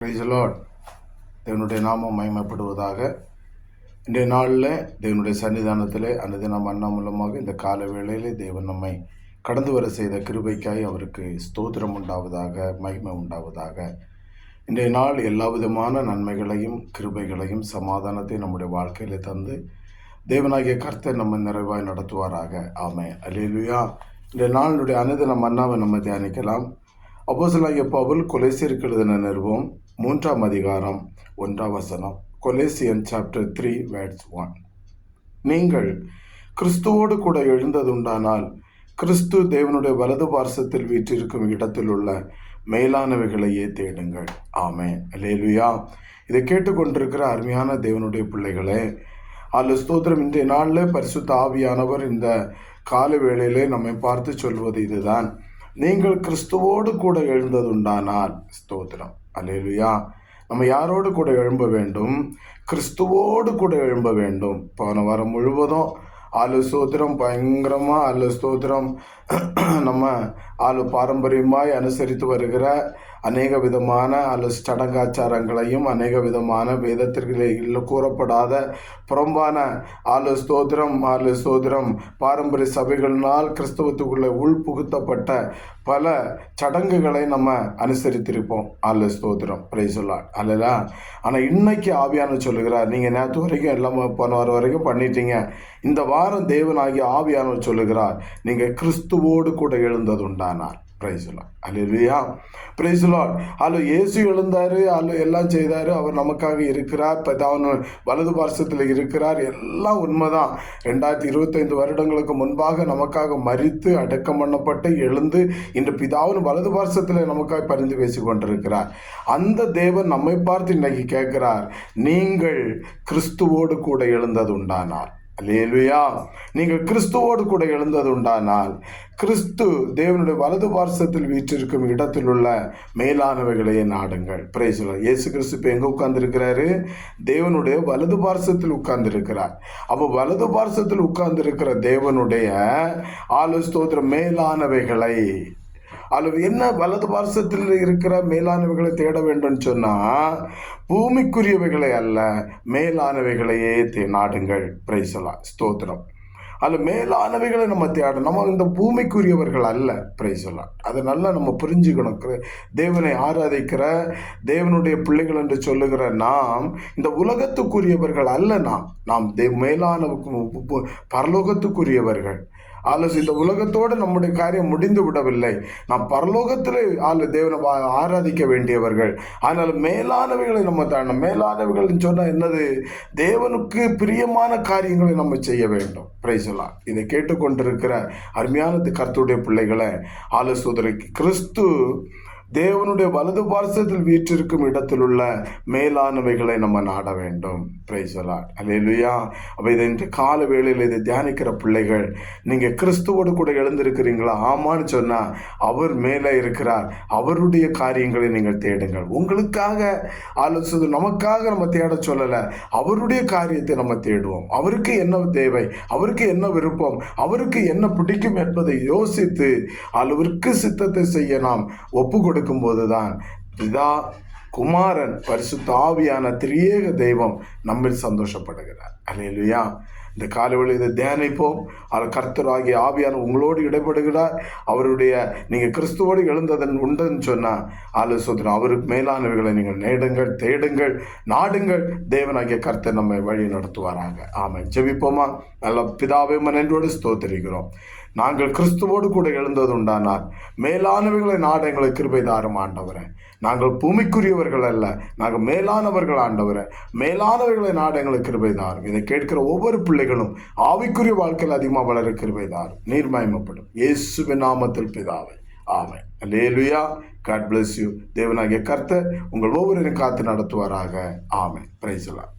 Price the Lord. தேவனுடைய நாமம் மகிமைப்படுவதாக. இன்றைய நாளில் தேவனுடைய சன்னிதானத்தில் அனுதினம் மன்னா மூலமாக இந்த கால வேளையில் தேவன் நம்மை கடந்து வர செய்த கிருபைக்காய் அவருக்கு ஸ்தோத்திரம் உண்டாவதாக, மகிமை உண்டாவதாக. இன்றைய நாள் எல்லா விதமான நன்மைகளையும் கிருபைகளையும் சமாதானத்தையும் நம்முடைய வாழ்க்கையில் தந்து தேவனாகிய கர்த்தர் நம்ம நிறைவாய் நடத்துவாராக. ஆமென். அல்லேலூயா. இன்றைய நாளுடைய அனுதின மன்னாவை நம்ம தியானிக்கலாம். அப்போஸ்தலனாகிய பவுல் கொலோசியருக்கு எழுதின நிருபம் 3ஆம் அதிகாரம் 1ஆம் வசனம். Colossian chapter 3 words 1. நீங்கள் கிறிஸ்துவோடு கூட எழுந்ததுண்டானால் கிறிஸ்து தேவனுடைய வலது பார்சத்தில் வீற்றிருக்கும் இடத்தில் உள்ள மேலானவைகளையே தேடுங்கள். ஆமென். அல்லேலூயா. இதை கேட்டுக்கொண்டிருக்கிற அருமையான தேவனுடைய பிள்ளைகளே, ஸ்தோத்திரம். இன்றைய நாளில் பரிசுத்த ஆவியானவர் இந்த கால வேளையிலே நம்மை பார்த்து சொல்வது இதுதான். நீங்கள் கிறிஸ்துவோடு கூட எழுந்ததுண்டானால், ஸ்தோத்திரம், அல்லேலூயா. நம்ம யாரோடு கூட எழும்ப வேண்டும்? கிறிஸ்துவோடு கூட எழும்ப வேண்டும். போன வாரம் முழுவதும் ஸ்தோத்திரம் பயங்கரமாக ஸ்தோத்திரம் நம்ம பாரம்பரியமாய் அனுசரித்து வருகிற அநேக விதமான சடங்காச்சாரங்களையும் அநேக விதமான வேதத்திற்கு கூறப்படாத புறம்பான ஸ்தோத்திரம் பாரம்பரிய சபைகளினால் கிறிஸ்தவத்துக்குள்ளே உள்புகுத்தப்பட்ட பல சடங்குகளை நம்ம அனுசரித்திருப்போம். ஸ்தோத்திரம், பிரைஸ் தி லார்ட். அல்லேலூயா. ஆனால் இன்னைக்கு ஆவியானவர் சொல்லுகிறார், நீங்கள் நேற்று வரைக்கும் எல்லாம் போன வாரம் வரைக்கும் பண்ணிட்டீங்க. இந்த வாரம் தேவனாகிய ஆவியானவர் சொல்லுகிறார், நீங்கள் கிறிஸ்துவோடு கூட எழுந்ததுண்டானார். Praise the lord. Hallelujah. Praise the lord. இயேசு எழுந்தார், எல்லாம் செய்தார். அவர் நமக்காக இருக்கிறார். பிதாவின் வலது பார்சத்தில் இருக்கிறார். எல்லாம் உண்மைதான். 2025 வருடங்களுக்கு முன்பாக நமக்காக மரித்து அடக்கம் பண்ணப்பட்டு எழுந்து இன்று பிதாவின் வலது பார்சத்தில் நமக்காக பரிந்து பேசி கொண்டிருக்கிறார். அந்த தேவன் நம்மை பார்த்து இன்னைக்கு கேட்கிறார், நீங்கள் கிறிஸ்துவோடு கூட எழுந்ததுண்டானார். அல்லேலூயா. நீங்கள் கிறிஸ்துவோடு கூட எழுந்ததுண்டானால் கிறிஸ்து தேவனுடைய வலது பார்சத்தில் வீற்றிருக்கும் இடத்தில் உள்ள மேலானவைகளையே நாடுங்கள். Price the lord. இயேசு கிறிஸ்து இப்போ எங்கே உட்கார்ந்துருக்கிறாரு? தேவனுடைய வலது பார்சத்தில் உட்கார்ந்துருக்கிறார். அப்போ வலது பார்சத்தில் உட்கார்ந்துருக்கிற தேவனுடைய ஸ்தோத்திரம் மேலானவைகளை என்ன வலது பார்சத்தில் இருக்கிற மேலானவைகளை தேட வேண்டும் சொன்னால் பூமிக்குரியவைகளை அல்ல, மேலானவைகளையே நாடுங்கள். Price the Lord. ஸ்தோத்திரம். மேலானவைகளை நம்ம தேடணும். நம்ம இந்த பூமிக்குரியவர்கள் அல்ல. Price the Lord. அதை நல்லா நம்ம புரிஞ்சுக்கணும். தேவனை ஆராதிக்கிற தேவனுடைய பிள்ளைகள் என்று சொல்லுகிற நாம் இந்த உலகத்துக்குரியவர்கள் அல்ல. நாம் மேலான பரலோகத்துக்குரியவர்கள். இந்த உலகத்தோடு நம்முடைய காரியம் முடிந்து விடவில்லை. நாம் பரலோகத்தில் தேவனை ஆராதிக்க வேண்டியவர்கள். ஆனால் மேலானவைகளை நம்ம தாண்டணும். மேலானவைகள் சொன்னால் என்னது? தேவனுக்கு பிரியமான காரியங்களை நம்ம செய்ய வேண்டும். Praise the Lord. இதை கேட்டுக்கொண்டிருக்கிற அருமையான கர்த்தருடைய பிள்ளைகளை சகோதரிக்கு கிறிஸ்து தேவனுடைய வலது பார்சத்தில் வீற்றிருக்கும் இடத்தில் உள்ள மேலானவைகளை நம்ம நாட வேண்டும். Praise the lord. அல்லேலூயா. அப்போ இதை இன்று கால வேளையில் இதை தியானிக்கிற பிள்ளைகள், நீங்கள் கிறிஸ்துவோடு கூட எழுந்திருக்கிறீங்களா? ஆமான்னு சொன்னால் அவர் மேலே இருக்கிறார். அவருடைய காரியங்களை நீங்கள் தேடுங்கள். உங்களுக்காக ஆலோசனை நமக்காக நம்ம தேட சொல்லலை. அவருடைய காரியத்தை நம்ம தேடுவோம். அவருக்கு என்ன தேவை, அவருக்கு என்ன விருப்பம், அவருக்கு என்ன பிடிக்கும் என்பதை யோசித்து அவருக்கு சித்தத்தை செய்ய நாம் ஒப்பு போதுதான் பிதா, குமாரன், பரிசுத்த ஆவியான திரியேக தெய்வம் நம்மில் சந்தோஷப்படுகிறார். அல்லேலூயா. இந்த காலையில் இதை தியானிப்போம். கர்த்தராகிய ஆவியான உங்களோடு இடைப்படுகிறார். அவருடைய நீங்கள் கிறிஸ்துவோடு எழுந்ததன் உண்டுன்னு சொன்னால் சொல்கிறோம். அவருக்கு மேலானவைகளை நீங்கள் நேடுங்கள், தேடுங்கள், நாடுங்கள். தேவனாகிய கர்த்தர் நம்மை வழி நடத்துவாராக. ஆமென். ஜெபிப்போமா? நல்ல பிதாவே, நன்றியோடு ஸ்தோத்திரிக்கிறோம். நாங்கள் கிறிஸ்துவோடு கூட எழுந்ததுண்டானால் மேலானவைகளை நாட எங்களை கிருபை தாரும் ஆண்டவரே. நாங்கள் பூமிக்குரியவர்கள் அல்ல, நாங்கள் மேலானவர்கள் ஆண்டவரே. மேலானவைகளை நாட எங்களை கிருபை தாரும். இதை கேட்கிற ஒவ்வொரு பிள்ளைகளும் ஆவிக்குரிய வாழ்க்கையில் அதிகமாக வளர கிருபை தாரும். நீர் மகிமைப்படும். இயேசுவின் நாமத்தில் பிதாவே, ஆமென். அல்லேலூயா. God bless you. தேவனாகிய கர்த்தர் உங்கள் ஒவ்வொருவரையும் காத்து நடத்துவாராக. ஆமென். Praise the Lord.